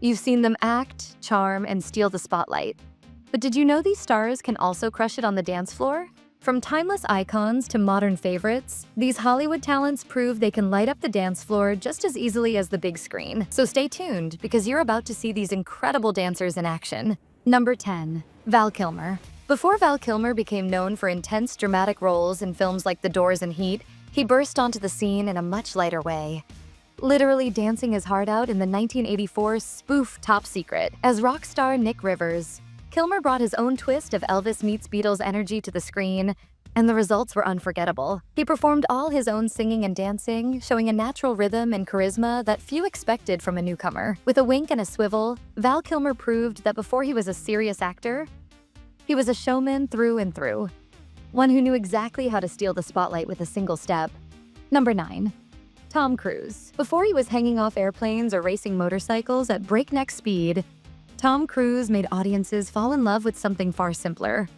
You've seen them act, charm, and steal the spotlight. But did you know these stars can also crush it on the dance floor? From timeless icons to modern favorites, these Hollywood talents prove they can light up the dance floor just as easily as the big screen. So stay tuned, because you're about to see these incredible dancers in action. Number 10. Val Kilmer. Before Val Kilmer became known for intense dramatic roles in films like The Doors and Heat, he burst onto the scene in a much lighter way, literally dancing his heart out in the 1984 spoof Top Secret. As rock star Nick Rivers, Kilmer brought his own twist of Elvis meets Beatles energy to the screen, and the results were unforgettable. He performed all his own singing and dancing, showing a natural rhythm and charisma that few expected from a newcomer. With a wink and a swivel, Val Kilmer proved that before he was a serious actor, he was a showman through and through, one who knew exactly how to steal the spotlight with a single step. Number 9. Tom Cruise. Before he was hanging off airplanes or racing motorcycles at breakneck speed, Tom Cruise made audiences fall in love with something far simpler: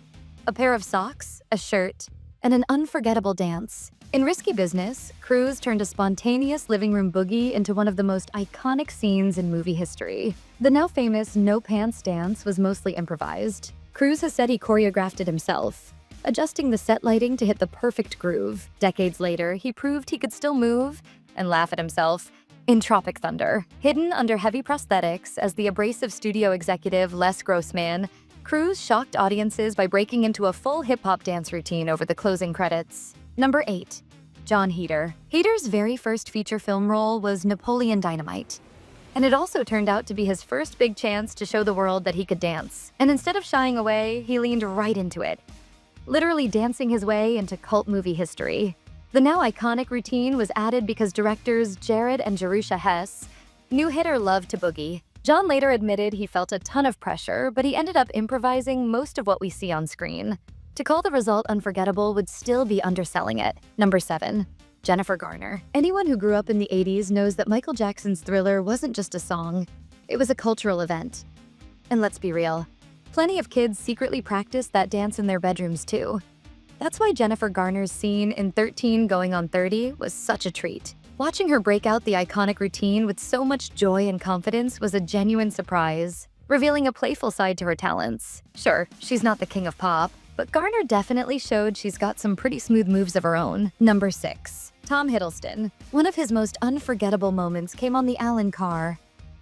a pair of socks, a shirt, and an unforgettable dance. In Risky Business, Cruise turned a spontaneous living room boogie into one of the most iconic scenes in movie history. The now famous no pants dance was mostly improvised. Cruise has said he choreographed it himself, adjusting the set lighting to hit the perfect groove. Decades later, he proved he could still move and laugh at himself in Tropic Thunder. Hidden under heavy prosthetics as the abrasive studio executive Les Grossman, Cruise shocked audiences by breaking into a full hip-hop dance routine over the closing credits. Number 8. Jon Heder. Eder's very first feature film role was Napoleon Dynamite, and it also turned out to be his first big chance to show the world that he could dance. And instead of shying away, he leaned right into it, literally dancing his way into cult movie history. The now iconic routine was added because directors Jared and Jerusha Hess knew Heder loved to boogie. Jon later admitted he felt a ton of pressure, but he ended up improvising most of what we see on screen. To call the result unforgettable would still be underselling it. Number 7. Jennifer Garner. Anyone who grew up in the 80s knows that Michael Jackson's Thriller wasn't just a song, it was a cultural event. And let's be real, plenty of kids secretly practiced that dance in their bedrooms too. That's why Jennifer Garner's scene in 13 Going on 30 was such a treat. Watching her break out the iconic routine with so much joy and confidence was a genuine surprise, revealing a playful side to her talents. Sure, she's not the king of pop, but Garner definitely showed she's got some pretty smooth moves of her own. Number 6. Tom Hiddleston. One of his most unforgettable moments came on the Alan Carr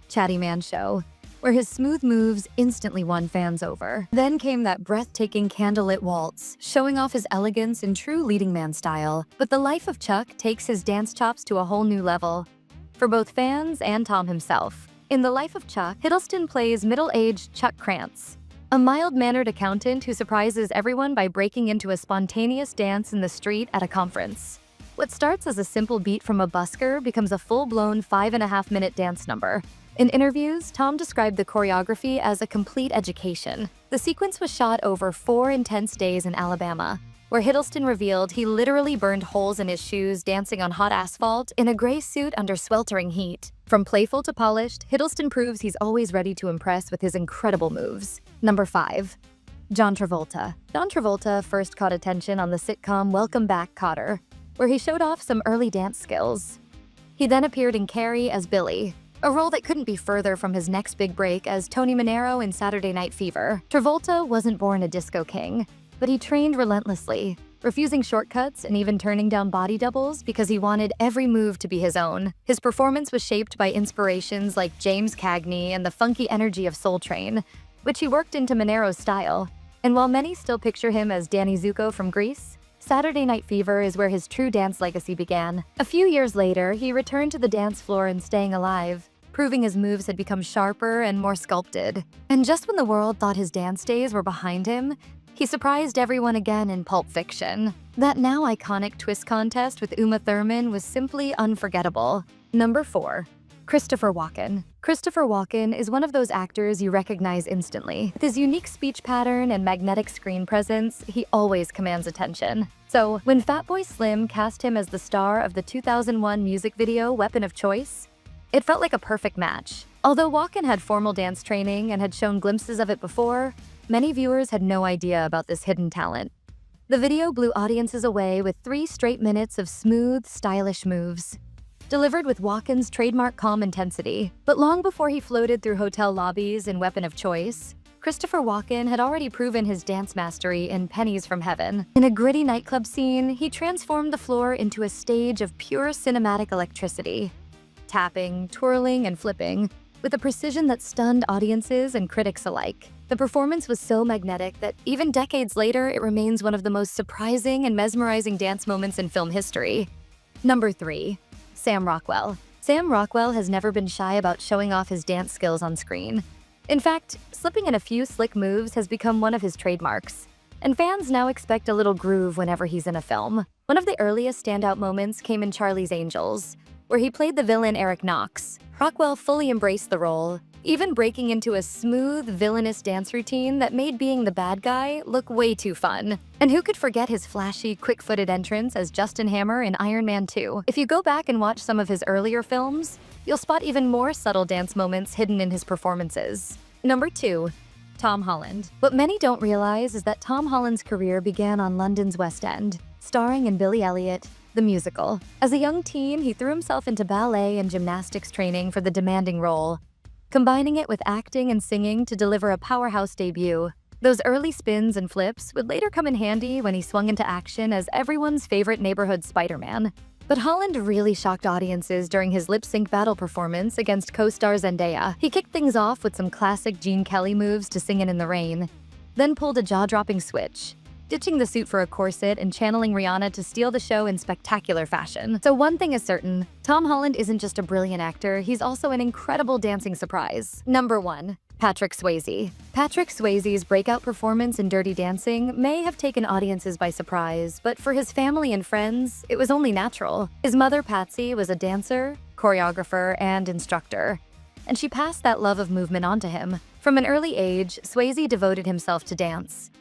Chatty Man show, where his smooth moves instantly won fans over. Then came that breathtaking candlelit waltz, showing off his elegance in true leading man style. But the life of Chuck takes his dance chops to a whole new level for both fans and Tom himself. In The Life of Chuck, Hiddleston plays middle-aged Chuck Krantz, a mild-mannered accountant who surprises everyone by breaking into a spontaneous dance in the street at a conference. What starts as a simple beat from a busker becomes a full-blown 5.5-minute dance number. In interviews, Tom described the choreography as a complete education. The sequence was shot over 4 intense days in Alabama, where Hiddleston revealed he literally burned holes in his shoes dancing on hot asphalt in a gray suit under sweltering heat. From playful to polished, Hiddleston proves he's always ready to impress with his incredible moves. Number 5. John Travolta. John Travolta first caught attention on the sitcom Welcome Back, Kotter, where he showed off some early dance skills. He then appeared in Carrie as Billy, a role that couldn't be further from his next big break as Tony Manero in Saturday Night Fever. Travolta wasn't born a disco king, but he trained relentlessly, refusing shortcuts and even turning down body doubles because he wanted every move to be his own. His performance was shaped by inspirations like James Cagney and the funky energy of Soul Train, which he worked into Manero's style. And while many still picture him as Danny Zuko from Grease, Saturday Night Fever is where his true dance legacy began. A few years later, he returned to the dance floor in Staying Alive, proving his moves had become sharper and more sculpted. And just when the world thought his dance days were behind him, he surprised everyone again in Pulp Fiction. That now iconic twist contest with Uma Thurman was simply unforgettable. Number 4. Christopher Walken. Christopher Walken is one of those actors you recognize instantly. With his unique speech pattern and magnetic screen presence, he always commands attention. So, when Fatboy Slim cast him as the star of the 2001 music video Weapon of Choice, it felt like a perfect match. Although Walken had formal dance training and had shown glimpses of it before, many viewers had no idea about this hidden talent. The video blew audiences away with 3 straight minutes of smooth, stylish moves. delivered with Walken's trademark calm intensity. But long before he floated through hotel lobbies in Weapon of Choice, Christopher Walken had already proven his dance mastery in Pennies from Heaven. In a gritty nightclub scene, he transformed the floor into a stage of pure cinematic electricity, tapping, twirling, and flipping with a precision that stunned audiences and critics alike. The performance was so magnetic that even decades later, it remains one of the most surprising and mesmerizing dance moments in film history. Number 3. Sam Rockwell. Sam Rockwell has never been shy about showing off his dance skills on screen. In fact, slipping in a few slick moves has become one of his trademarks, and fans now expect a little groove whenever he's in a film. One of the earliest standout moments came in Charlie's Angels, where he played the villain Eric Knox. Rockwell fully embraced the role, even breaking into a smooth, villainous dance routine that made being the bad guy look way too fun. And who could forget his flashy, quick-footed entrance as Justin Hammer in Iron Man 2? If you go back and watch some of his earlier films, you'll spot even more subtle dance moments hidden in his performances. Number 2. Tom Holland. What many don't realize is that Tom Holland's career began on London's West End, starring in Billy Elliot, the musical. As a young teen, he threw himself into ballet and gymnastics training for the demanding role, combining it with acting and singing to deliver a powerhouse debut. Those early spins and flips would later come in handy when he swung into action as everyone's favorite neighborhood Spider-Man. But Holland really shocked audiences during his lip-sync battle performance against co-star Zendaya. He kicked things off with some classic Gene Kelly moves to Singin' in the Rain, then pulled a jaw-dropping switch, ditching the suit for a corset and channeling Rihanna to steal the show in spectacular fashion. So one thing is certain, Tom Holland isn't just a brilliant actor, he's also an incredible dancing surprise. Number 1. Patrick Swayze. Patrick Swayze's breakout performance in Dirty Dancing may have taken audiences by surprise, but for his family and friends, it was only natural. His mother, Patsy, was a dancer, choreographer, and instructor, and she passed that love of movement onto him. From an early age, Swayze devoted himself to dance,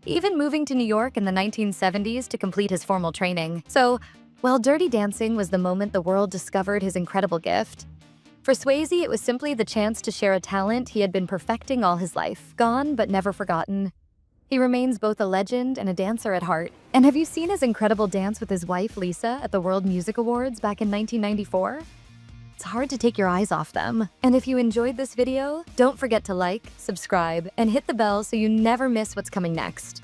even moving to New York in the 1970s to complete his formal training. So, while Dirty Dancing was the moment the world discovered his incredible gift, for Swayze, it was simply the chance to share a talent he had been perfecting all his life. Gone, but never forgotten. He remains both a legend and a dancer at heart. And have you seen his incredible dance with his wife, Lisa, at the World Music Awards back in 1994? It's hard to take your eyes off them. And if you enjoyed this video, don't forget to like, subscribe, and hit the bell so you never miss what's coming next.